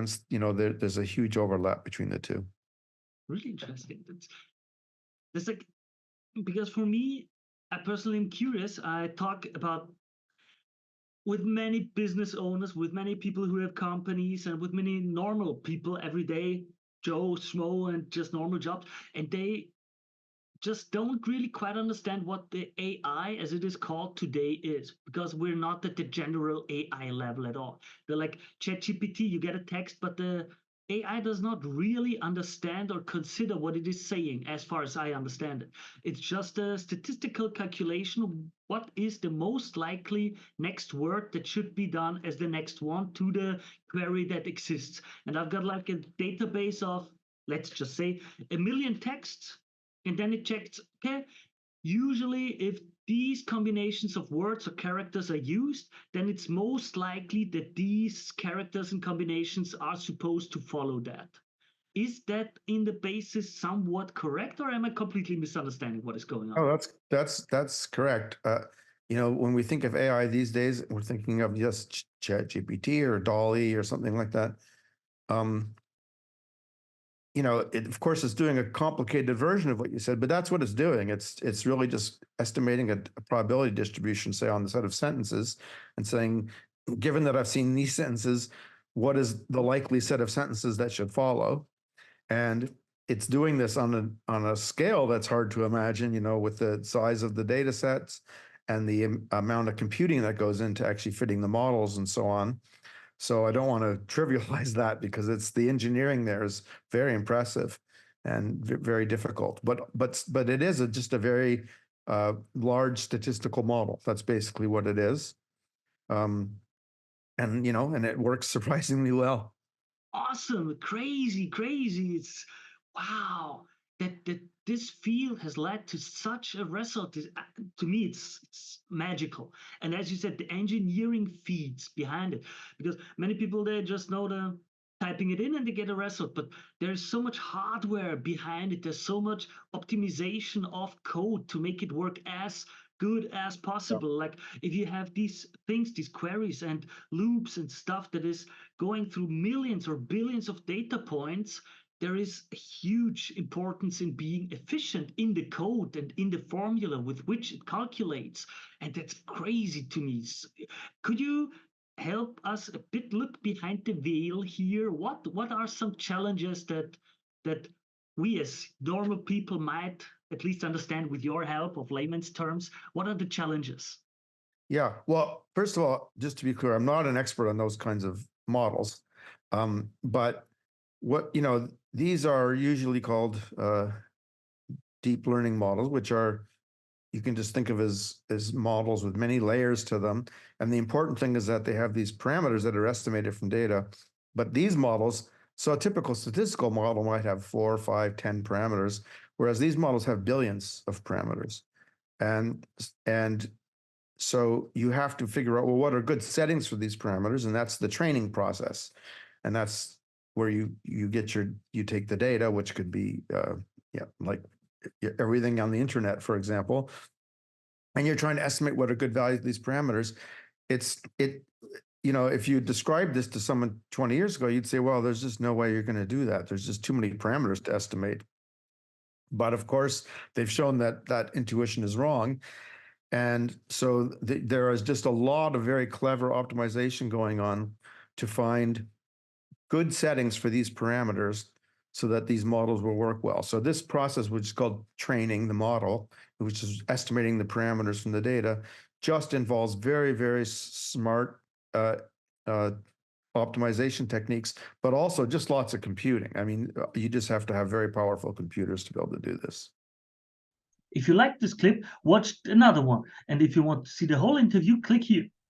sense, there's a huge overlap between the two. Really interesting. That's like, because for me, I personally am curious. I talk about with many business owners, with many people who have companies, and with many normal people every day, Joe, Schmo, and just normal jobs, and they just don't really quite understand what the AI, as it is called today, is, because we're not at the general AI level at all. They're like ChatGPT, you get a text, but the AI does not really understand or consider what it is saying, as far as I understand it. It's just a statistical calculation of what is the most likely next word that should be done as the next one to the query that exists. And I've got like a database of, let's just say, 1,000,000 texts, and then it checks, okay, usually if these combinations of words or characters are used, then it's most likely that these characters and combinations are supposed to follow that. Is that in the basis somewhat correct, or am I completely misunderstanding what is going on? Oh, that's correct. When we think of AI these days, we're thinking of just ChatGPT or Dolly or something like that. It of course is doing a complicated version of what you said, but that's what it's doing. It's really just estimating a probability distribution, say, on the set of sentences, and saying, given that I've seen these sentences, what is the likely set of sentences that should follow? And it's doing this on a scale that's hard to imagine, with the size of the data sets and the amount of computing that goes into actually fitting the models and so on. So I don't want to trivialize that, because it's the engineering there is very impressive and very difficult. But it is just a very large statistical model. That's basically what it is. And it works surprisingly well. Awesome, crazy, crazy. It's wow that this field has led to such a result. To me, it's magical. And as you said, the engineering feeds behind it, because many people, they just know the typing it in and they get a result, but there's so much hardware behind it. There's so much optimization of code to make it work as good as possible. Like if you have these things, these queries and loops and stuff that is going through millions or billions of data points, there is a huge importance in being efficient in the code and in the formula with which it calculates. And that's crazy to me. Could you help us a bit look behind the veil here? What are some challenges that we as normal people might at least understand with your help of layman's terms? What are the challenges? Yeah. Well, first of all, just to be clear, I'm not an expert on those kinds of models. But these are usually called deep learning models, which are, you can just think of as models with many layers to them. And the important thing is that they have these parameters that are estimated from data. But these models, so a typical statistical model might have 4, 5, 10 parameters, whereas these models have billions of parameters. And so you have to figure out, well, what are good settings for these parameters? And that's the training process. And that's where you take the data, which could be, like everything on the internet, for example, and you're trying to estimate what are good values of these parameters. If you described this to someone 20 years ago, you'd say, well, there's just no way you're going to do that. There's just too many parameters to estimate. But of course, they've shown that intuition is wrong. And so there is just a lot of very clever optimization going on to find good settings for these parameters so that these models will work well. So this process, which is called training the model, which is estimating the parameters from the data, just involves very, very smart optimization techniques, but also just lots of computing. I mean, you just have to have very powerful computers to be able to do this. If you like this clip, watch another one. And if you want to see the whole interview, click here.